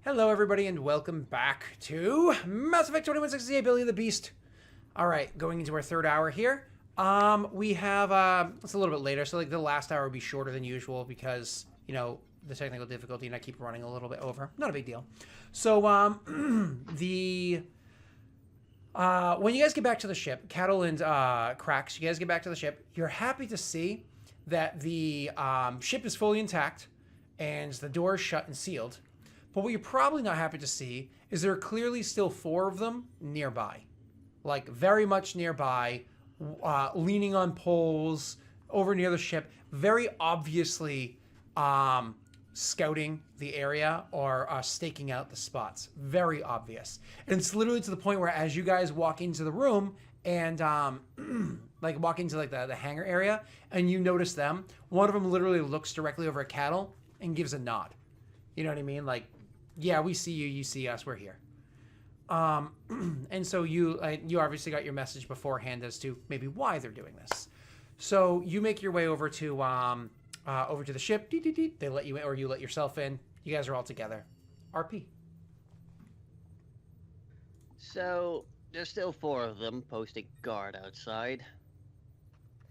Hello, everybody, and welcome back to Mass Effect 2168, Billy the Beast. All right, going into our third hour here. We have, it's a little bit later, so like the last hour would be shorter than usual because, the technical difficulty and I keep running a little bit over. Not a big deal. So, when you guys get back to the ship, Cattle and Cracks, you guys get back to the ship, you're happy to see that the ship is fully intact and the door is shut and sealed. But what you're probably not happy to see is there are clearly still 4 of them nearby. Like, very much nearby, leaning on poles, over near the ship, very obviously scouting the area or staking out the spots. Very obvious. And it's literally to the point where as you guys walk into the room and like walk into like the hangar area and you notice them, one of them literally looks directly over at Cattle and gives a nod. You know what I mean? Like, yeah, we see you, you see us, we're here. And so you obviously got your message beforehand as to maybe why they're doing this. So you make your way over to the ship. They let you in, or you let yourself in. You guys are all together. RP. So there's still 4 of them posting guard outside.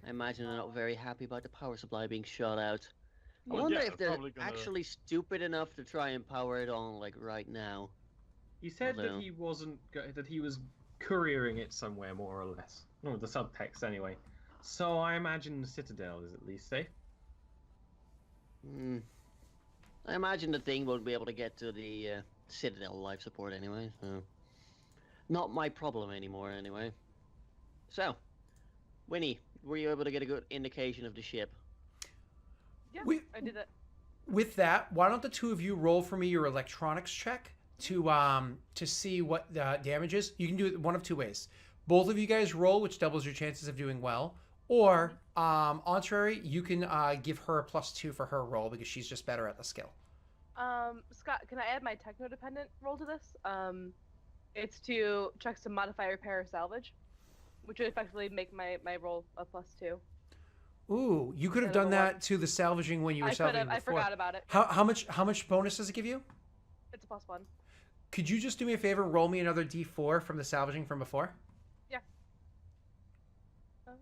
I imagine they're not very happy about the power supply being shut out. I wonder if they're actually stupid enough to try and power it on, like, right now. He said that he wasn't, that he was couriering it somewhere, more or less. No, the subtext, anyway. So I imagine the Citadel is at least safe. I imagine the thing won't be able to get to the Citadel life support anyway, so... Not my problem anymore, anyway. So, Winnie, were you able to get a good indication of the ship? Yeah, I did that. With that, why don't the two of you roll for me your electronics check to see what the damage is? You can do it one of 2 ways. Both of you guys roll, which doubles your chances of doing well. Or, contrary, you can give her a +2 for her roll because she's just better at the skill. Scott, can I add my techno-dependent roll to this? It's to check some modify, repair, or salvage, which would effectively make my roll a +2. Ooh, you could have done that to the salvaging when you were salvaging before. I forgot about it. How much bonus does it give you? It's a +1. Could you just do me a favor, roll me another D4 from the salvaging from before? Yeah. Are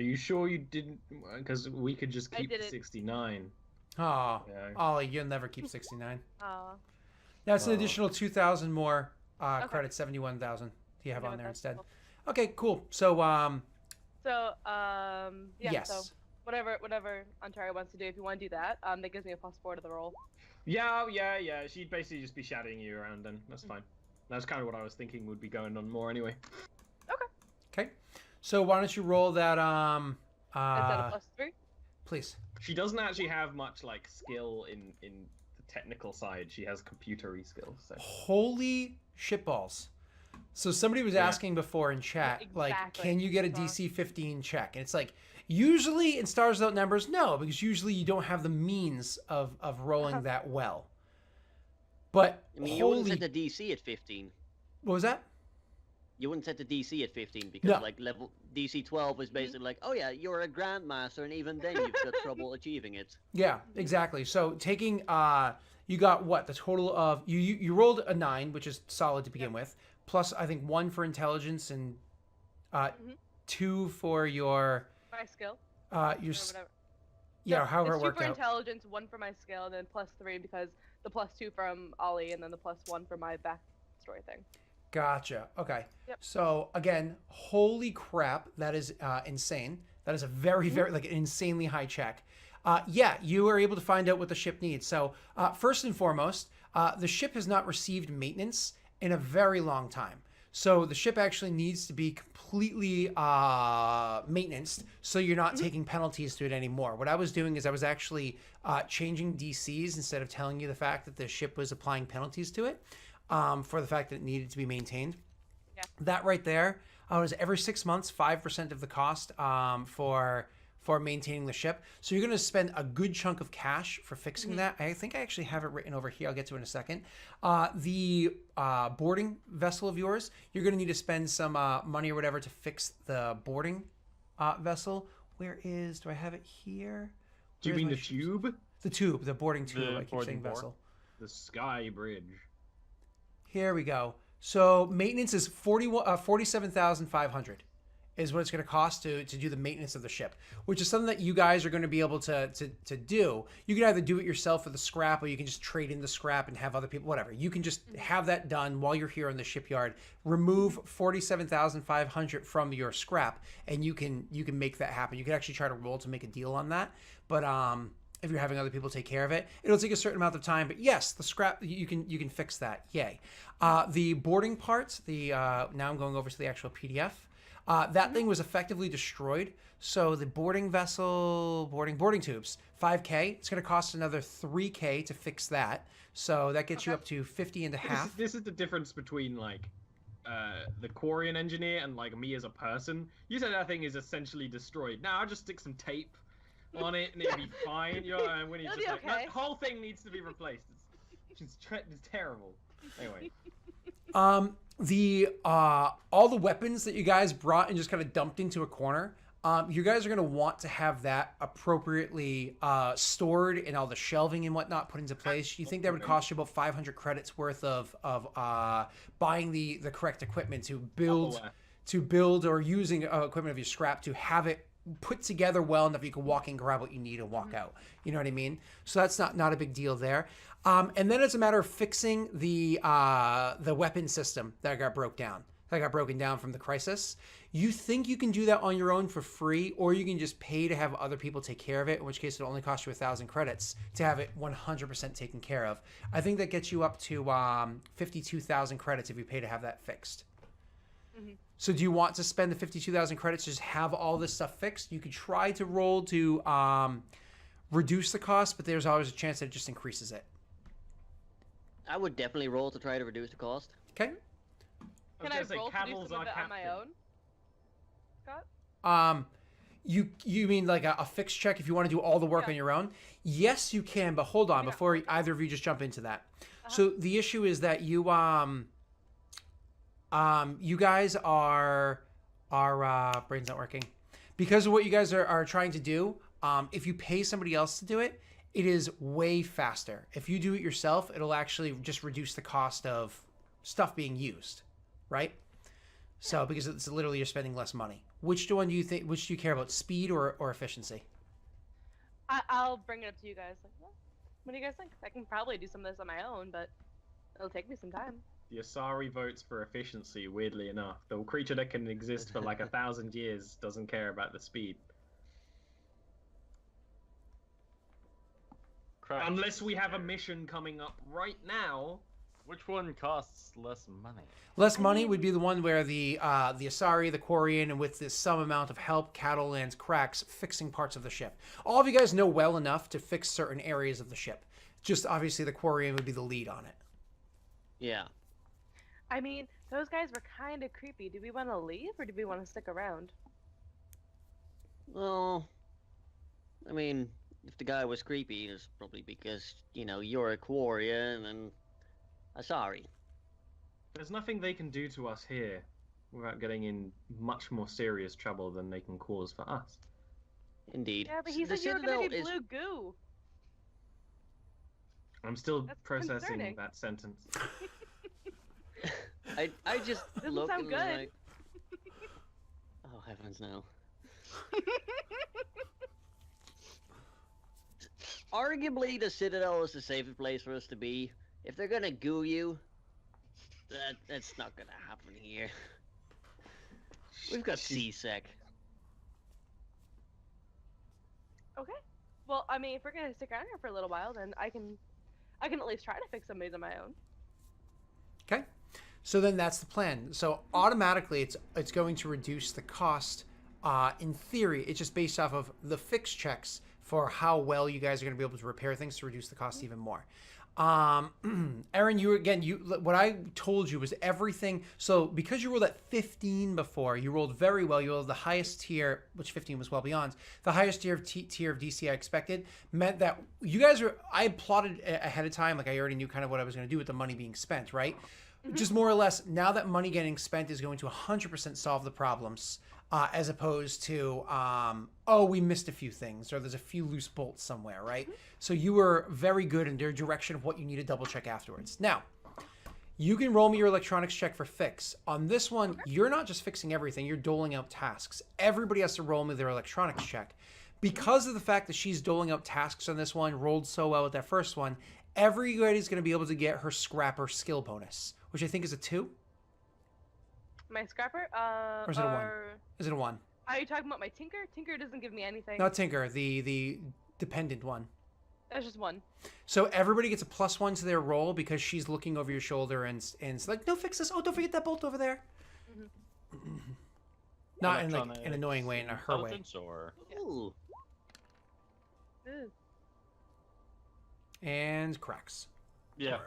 you sure you didn't? Because we could just keep 69. Oh, yeah. Ollie, you'll never keep 69. Oh. That's an additional 2,000 more credits, 71,000 you have on there instead. Cool. Okay, cool. So, yeah. yes. So whatever Ontario wants to do, if you want to do that, that gives me a +4 to the roll. Yeah. She'd basically just be shadowing you around then. That's fine. That's kind of what I was thinking would be going on more anyway. Okay. So why don't you roll that, Is that a +3? Please. She doesn't actually have much, like, skill in the technical side. She has computery skills. So. Holy shitballs. So somebody was asking before in chat, like, can you get a DC 15 check? And it's like, usually in Stars Without Numbers, no, because usually you don't have the means of rolling that well. But I mean, you wouldn't set the DC at 15. What was that? You wouldn't set the DC at 15 because, like, level DC 12 is basically like, oh yeah, you're a Grandmaster, and even then you've got trouble achieving it. Yeah, exactly. So taking, you got what? The total of, you rolled a 9, which is solid to begin with, plus I think 1 for intelligence and 2 for your... My skill. Your... Yeah, however it worked out. 2 for intelligence, 1 for my skill, and then +3 because the +2 from Ollie, and then the +1 for my backstory thing. Gotcha. Okay. Yep. So again, holy crap, that is insane. That is a very, very, like, an insanely high check. Yeah, you are able to find out what the ship needs. So first and foremost, the ship has not received maintenance in a very long time. So the ship actually needs to be completely maintenanced so you're not taking penalties to it anymore. What I was doing is I was actually changing DCs instead of telling you the fact that the ship was applying penalties to it. For the fact that it needed to be maintained. Yeah. That right there was every 6 months, 5% of the cost for maintaining the ship. So you're going to spend a good chunk of cash for fixing that. I think I actually have it written over here. I'll get to it in a second. The boarding vessel of yours, you're going to need to spend some money or whatever to fix the boarding vessel. Where do I have it here? Do you mean the tube? The tube, the boarding tube, I keep saying vessel. the Sky Bridge. Here we go. So maintenance is 47,500 is what it's going to cost to do the maintenance of the ship, which is something that you guys are going to be able to do. You can either do it yourself with the scrap, or you can just trade in the scrap and have other people, whatever. You can just have that done while you're here in the shipyard. Remove 47,500 from your scrap, and you can make that happen. You can actually try to roll to make a deal on that, but if you're having other people take care of it, it'll take a certain amount of time. But yes, the scrap, you can fix that. Yay. The boarding parts, now I'm going over to the actual PDF. That thing was effectively destroyed. So the boarding tubes, 5K. It's going to cost another 3K to fix that. So that gets you up to 50 and a half. This is the difference between like the Quarian engineer and like me as a person. You said that thing is essentially destroyed. Now I'll just stick some tape on it and it'll be fine. You know, and when he's just like, that whole thing needs to be replaced. It's terrible. Anyway. All the weapons that you guys brought and just kind of dumped into a corner, you guys are going to want to have that appropriately stored and all the shelving and whatnot put into place. You think that would cost you about 500 credits worth of buying the correct equipment to build or using equipment of your scrap to have it put together well enough you can walk in, grab what you need, and walk out. You know what I mean? So that's not a big deal there. And then it's a matter of fixing the weapon system that got broken down from the crisis. You think you can do that on your own for free, or you can just pay to have other people take care of it, in which case it'll only cost you 1,000 credits to have it 100% taken care of. I think that gets you up to 52,000 credits if you pay to have that fixed. Mm-hmm. So do you want to spend the 52,000 credits to just have all this stuff fixed? You could try to roll to reduce the cost, but there's always a chance that it just increases it. I would definitely roll to try to reduce the cost. Okay. Can I roll to do some of it on my own, Scott? You mean like a fixed check if you want to do all the work on your own? Yes, you can, but hold on before either of you just jump into that. So the issue is that you guys are brain's not working because of what you guys are trying to do. If you pay somebody else to do it, it is way faster. If you do it yourself, it'll actually just reduce the cost of stuff being used, right? So because it's literally you're spending less money. Which do you care about, speed or efficiency? I'll bring it up to you guys. Like, well, what do you guys think? I can probably do some of this on my own, but it'll take me some time. The Asari votes for efficiency, weirdly enough. The creature that can exist for like 1,000 years doesn't care about the speed. Correct. Unless we have a mission coming up right now. Which one costs less money? Less money would be the one where the Asari, the Quarian, and with this some amount of help, Catalan's cracks fixing parts of the ship. All of you guys know well enough to fix certain areas of the ship. Just obviously the Quarian would be the lead on it. Yeah. I mean, those guys were kind of creepy. Do we want to leave or do we want to stick around? Well, I mean, if the guy was creepy, it's probably because, you know, you're a Quarian and Asari. There's nothing they can do to us here without getting in much more serious trouble than they can cause for us. Indeed. Yeah, but he said you were going to be blue goo. I'm still processing concerning. that sentence. I just look sound and good. like, oh heavens no. Arguably, the Citadel is the safest place for us to be. If they're gonna goo you, that's not gonna happen here. We've got C-Sec. Okay. Well, I mean, if we're gonna stick around here for a little while, then I can at least try to fix some of these on my own. Okay. So then that's the plan. So automatically it's going to reduce the cost. In theory, it's just based off of the fixed checks for how well you guys are going to be able to repair things to reduce the cost even more. Aaron, what I told you was everything. So because you rolled at 15 before, you rolled very well. You rolled the highest tier, which 15 was well beyond. The highest tier of DC I expected meant that you guys I had plotted ahead of time. Like I already knew kind of what I was going to do with the money being spent, right? Mm-hmm. Just more or less, now that money getting spent is going to 100% solve the problems. as opposed to, oh, we missed a few things, or there's a few loose bolts somewhere, right? So you were very good in their direction of what you need to double check afterwards. Now, you can roll me your electronics check for fix. On this one, you're not just fixing everything, you're doling out tasks. Everybody has to roll me their electronics check. Because of the fact that she's doling out tasks on this one, rolled so well with that first one, everybody's going to be able to get her scrapper skill bonus, which I think is a 2. My scrapper? Or is it a 1? Is it a 1? Are you talking about my tinker? Tinker doesn't give me anything. Not tinker, the dependent one. That's just 1. So everybody gets a +1 to their roll because she's looking over your shoulder and it's like, no, fix this. Oh, don't forget that bolt over there. Mm-hmm. Not in like an annoying way, in a her way. Or... Ooh. And cracks. Yeah,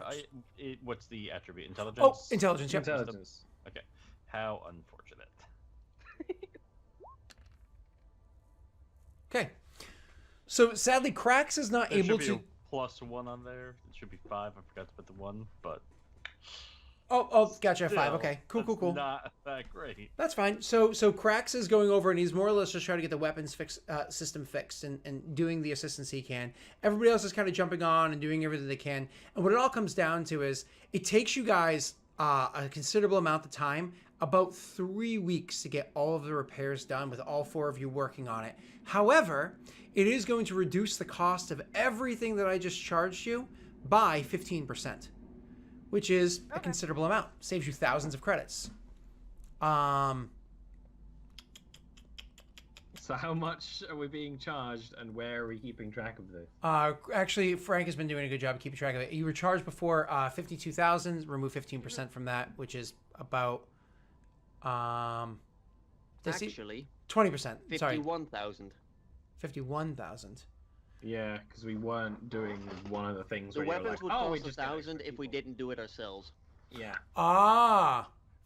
what's the attribute? Intelligence? Oh, intelligence, yep. Intelligence. Okay. How unfortunate. Okay. So sadly, Cracks is not There able should to... be a +1 on there. It should be 5. I forgot to put the 1, but... Oh, gotcha, 5. Still, Okay, cool. Not that great. That's fine. So Cracks is going over and he's more or less just trying to get the weapons system fixed and doing the assistance he can. Everybody else is kind of jumping on and doing everything they can. And what it all comes down to is it takes you guys a considerable amount of time, about 3 weeks to get all of the repairs done with all 4 of you working on it. However, it is going to reduce the cost of everything that I just charged you by 15%. Which is a considerable amount. Saves you thousands of credits. So how much are we being charged, and where are we keeping track of this? Actually, Frank has been doing a good job of keeping track of it. You were charged before 52,000. Remove 15% from that, which is about Actually, 20%. 51,000. 51,000. Yeah, because we weren't doing one of the things. The where you're weapons like, would oh, we cost just 1,000 if we didn't do it ourselves. Yeah.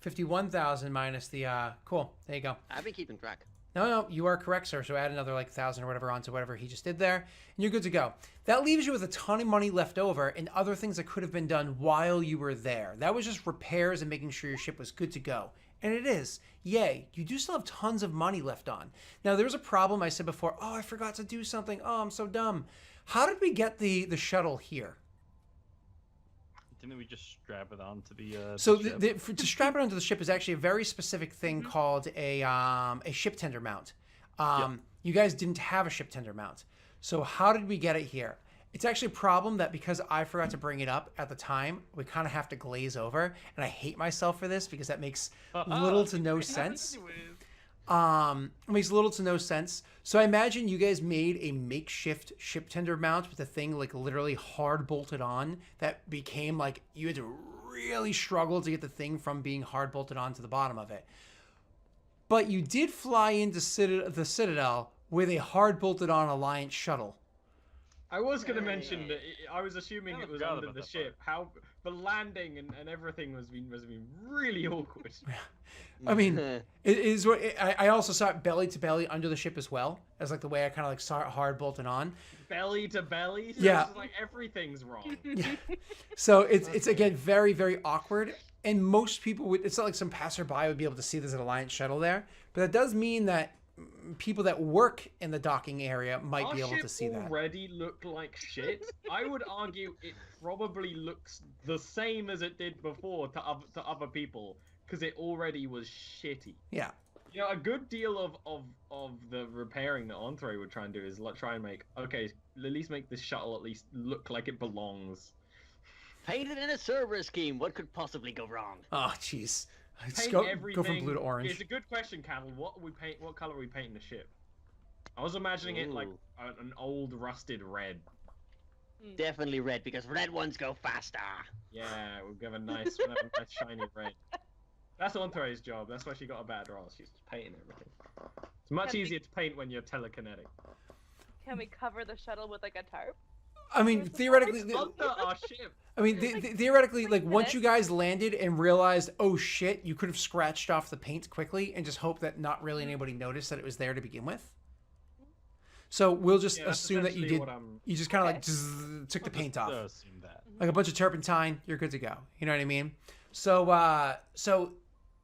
51,000 minus the cool. There you go. I've been keeping track. No, you are correct, sir. So add another like 1,000 or whatever onto whatever he just did there, and you're good to go. That leaves you with a ton of money left over and other things that could have been done while you were there. That was just repairs and making sure your ship was good to go. And it is. Yay. You do still have tons of money left on. Now, there's a problem I said before. Oh, I forgot to do something. Oh, I'm so dumb. How did we get the shuttle here? Didn't we just strap it onto the So ship? to strap it onto the ship is actually a very specific thing called a ship tender mount. You guys didn't have a ship tender mount. So how did we get it here? It's actually a problem that because I forgot to bring it up at the time, we kind of have to glaze over. And I hate myself for this because that makes little to no sense. It makes little to no sense. So I imagine you guys made a makeshift ship tender mount with the thing like literally hard bolted on that became like you had to really struggle to get the thing from being hard bolted on to the bottom of it. But you did fly into the Citadel with a hard bolted on Alliance shuttle. I was going to mention that I was assuming it was forgot under about the that ship. How the landing and everything was been really awkward. I mean, it is what I also saw it belly to belly under the ship as well as like the way I kind of like saw it hard bolted on. Belly to belly. So Yeah. It's just like everything's wrong. Yeah. So it's again very, very awkward. And most people would, it's not like some passerby would be able to see there's an Alliance shuttle there, but that does mean that people that work in the docking area might be able to see that. Already looked like shit. I would argue it probably looks the same as it did before to other people because it already was shitty. Yeah. You know, a good deal of the repairing that Entree would try and do is try and make, okay, at least make this shuttle at least look like it belongs. Painted in a Cerberus scheme. What could possibly go wrong? Oh, jeez. Paint Go everything. from blue to orange. It's a good question, Cattle. What color are we painting the ship? I was imagining it like an old rusted red. Definitely red because red ones go faster. Yeah, we'll give a nice shiny red. That's Entree's job. That's why she got a bad roll. She's just painting everything. It's much easier to paint when you're telekinetic. Can we cover the shuttle with like a tarp? I mean, theoretically, Under our ship. I mean, theoretically, like once you guys landed and realized, oh shit, you could have scratched off the paint quickly and just hope that not really anybody noticed that it was there to begin with. So we'll just assume that you did. You just kind of like took the paint off, Assume that. like a bunch of turpentine. You're good to go. You know what I mean? So,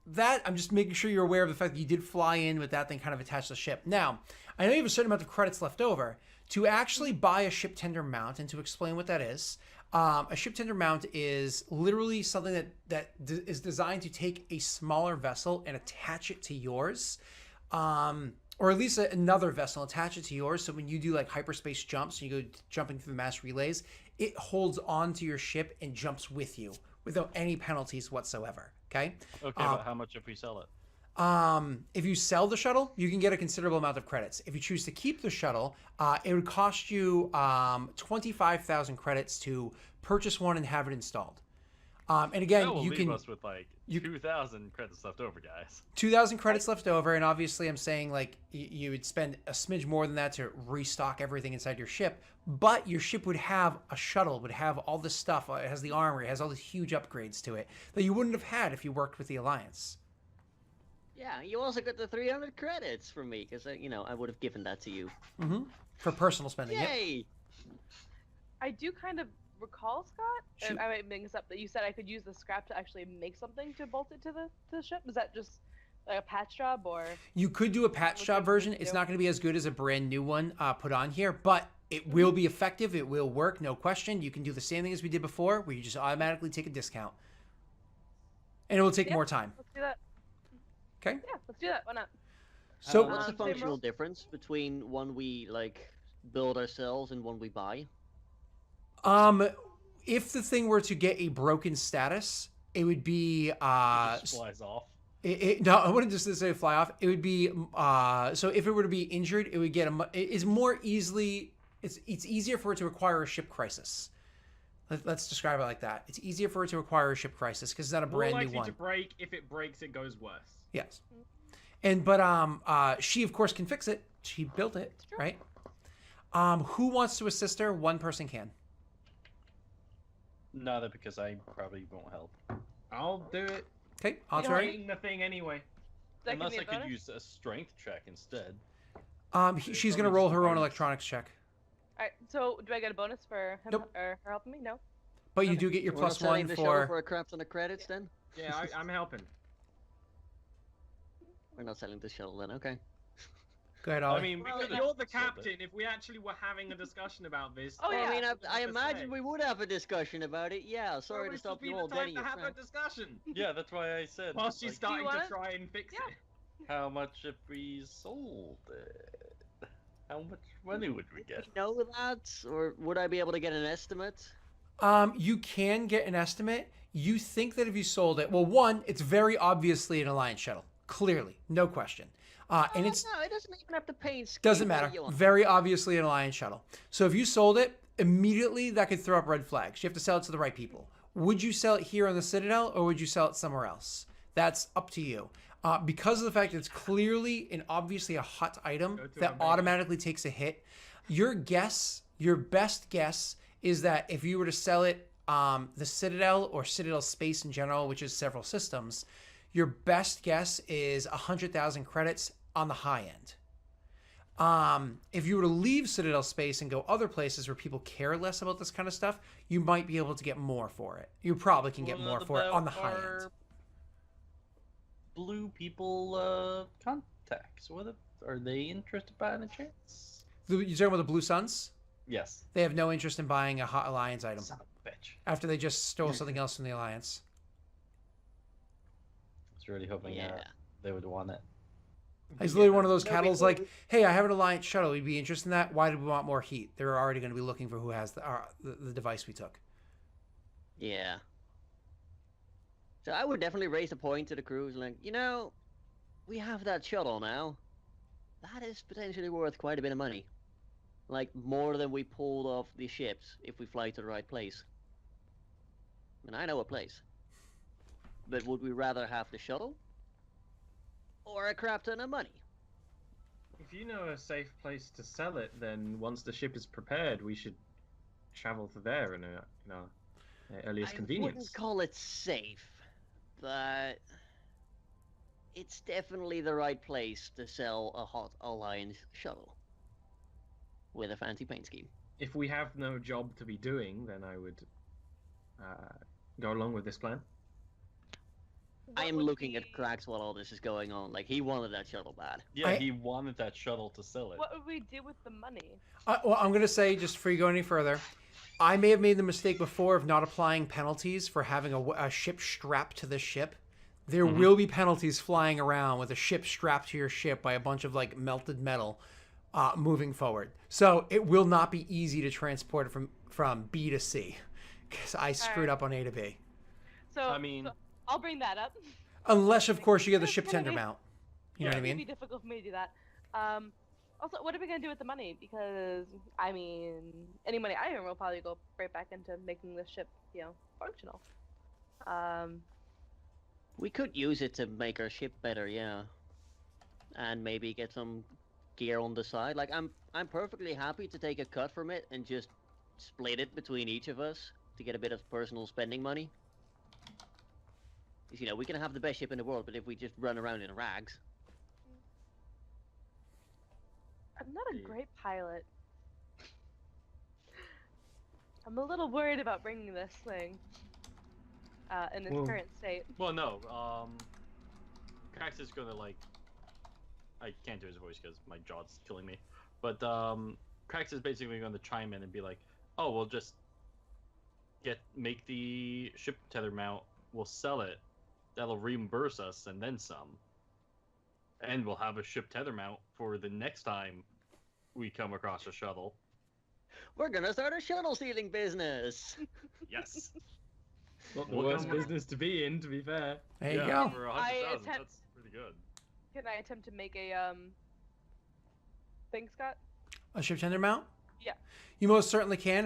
that, I'm just making sure you're aware of the fact that you did fly in with that thing kind of attached to the ship. Now, I know you have a certain amount of credits left over. To actually buy a ship tender mount, and to explain what that is, a ship tender mount is literally something that is designed to take a smaller vessel and attach it to yours. Or at least another vessel, attach it to yours. So when you do like hyperspace jumps, you go jumping through the mass relays, it holds onto your ship and jumps with you without any penalties whatsoever. Okay. Okay, but how much if we sell it? If you sell the shuttle, you can get a considerable amount of credits. If you choose to keep the shuttle, it would cost you 25,000 credits to purchase one and have it installed. And again, That will you leave can us with like 2,000 credits left over, guys. 2,000 credits left over, and obviously I'm saying like you would spend a smidge more than that to restock everything inside your ship, but your ship would have a shuttle, would have all this stuff. It has the armor, it has all these huge upgrades to it that you wouldn't have had if you worked with the Alliance. Yeah, you also got the 300 credits from me, because, you know, I would have given that to you. Mm-hmm. For personal spending. Yay! Yep. I do kind of recall, Scott, Shoot. and I might make this up, that you said I could use the scrap to actually make something to bolt it to the ship. Is that just like a patch job, or? You could do a patch job version. It's not going to be as good as a brand new one put on here, but it will be effective. It will work, no question. You can do the same thing as we did before, where you just automatically take a discount. And it will take more time. Let's do that. Okay? Yeah, let's do that. Why not? So, What's the same functional role? difference between one we, like, build ourselves and one we buy? if the thing were to get a broken status, it would be It just flies off. No, I wouldn't just say fly off. It would be so if it were to be injured, it would get it's more easily it's easier for it to acquire a ship crisis. Let's describe it like that. It's easier for it to acquire a ship crisis because it's not a brand More new likely one. to break. If it breaks, it goes worse. Yes. But she of course can fix it. She built it, right? Who wants to assist her? One person can. Neither, because I probably won't help. I'll do it. Okay, You I'll know try. Breaking the thing anyway. Does that give Unless me a I could bonus? use a strength check instead. She's gonna probably roll just a her own bonus. electronics check, Alright, so do I get a bonus for him Nope. or her helping me? No. but you Okay. do get your We're not plus selling one the shuttle for. a crap ton of credits then? Yeah, I'm helping. We're not selling the shuttle then, okay. Go ahead, Ollie. I mean, we Well, could have you're the sold captain. it. If we actually were having a discussion about this, Oh, Well, yeah. I mean, I What to imagine say. we would have a discussion about it. Yeah, sorry to Would stop be you the all time dead in to your have a tracks. discussion. Yeah, that's why I said. While she's like, starting want to it? try and fix Yeah. it. how much if we sold it? How much money would we Do get? we know that, or would I be able to get an estimate? You can get an estimate. You think that if you sold it, well, one, it's very obviously an Alliance shuttle, clearly, no question. And it's No, it doesn't even have to paint scheme. doesn't What do matter. you want? Very obviously an Alliance shuttle. So if you sold it, immediately that could throw up red flags. You have to sell it to the right people. Would you sell it here on the Citadel, or would you sell it somewhere else? That's up to you. Because of the fact that it's clearly and obviously a hot item Go to that Omega. automatically takes a hit, your best guess is that if you were to sell it the Citadel or Citadel space in general, which is several systems, your best guess is 100,000 credits on the high end. If you were to leave Citadel space and go other places where people care less about this kind of stuff, you might be able to get more for it. You probably can get more What for it on the about high our end. Blue people contacts. Are they interested by any chance? You're talking about the Blue Suns? Yes. They have no interest in buying a hot Alliance item Son of a bitch. after they just stole something else from the Alliance. I was really hoping Yeah. they would want it. He's literally one of those No, cattle's because- like, hey, I have an Alliance shuttle. You'd be interested in that? Why did we want more heat? They're already going to be looking for who has the device we took. Yeah. So I would definitely raise a point to the crews, like, you know, we have that shuttle now. That is potentially worth quite a bit of money. Like, more than we pulled off the ships if we fly to the right place. And I know a place. But would we rather have the shuttle? Or a crap ton of money? If you know a safe place to sell it, then once the ship is prepared, we should travel to there in our earliest I convenience. wouldn't call it safe, but it's definitely the right place to sell a hot Alliance shuttle with a fancy paint scheme. If we have no job to be doing, then I would go along with this plan. I what am would looking at be- Cracks while all this is going on. Like, he wanted that shuttle bad. Yeah, he wanted that shuttle to sell it. What would we do with the money? Well, I'm going to say, just before you go any further, I may have made the mistake before of not applying penalties for having a ship strapped to the ship. There will be penalties flying around with a ship strapped to your ship by a bunch of like melted metal moving forward. So it will not be easy to transport it from B to C because I screwed up on A to B. So I mean- so I'll bring that up. Unless, of course, you get the It's ship gonna tender be- mount. You know what I It'd be mean? difficult for me to do that. Also, what are we gonna do with the money? Because I mean, any money I earn will probably go right back into making the ship, functional. We could use it to make our ship better, yeah. And maybe get some gear on the side. Like, I'm perfectly happy to take a cut from it and just split it between each of us to get a bit of personal spending money. 'Cause, we can have the best ship in the world, but if we just run around in rags. I'm not a Yeah. great pilot. I'm a little worried about bringing this thing in its Well- current state. Well, no. Crax is gonna like. I can't do his voice because my jaw's killing me. But Crax is basically going to chime in and be like, "Oh, we'll just make the ship tether mount. We'll sell it. That'll reimburse us and then some. And we'll have a ship tether mount for the next time we come across a shuttle. We're gonna start a shuttle stealing business! Yes. Not the We'll worst come- business to be in, to be fair. There you Yeah, go. for I 100,000, attempt- that's pretty good. Can I attempt to make a thing, Scott? A ship tender mount? Yeah. You most certainly can.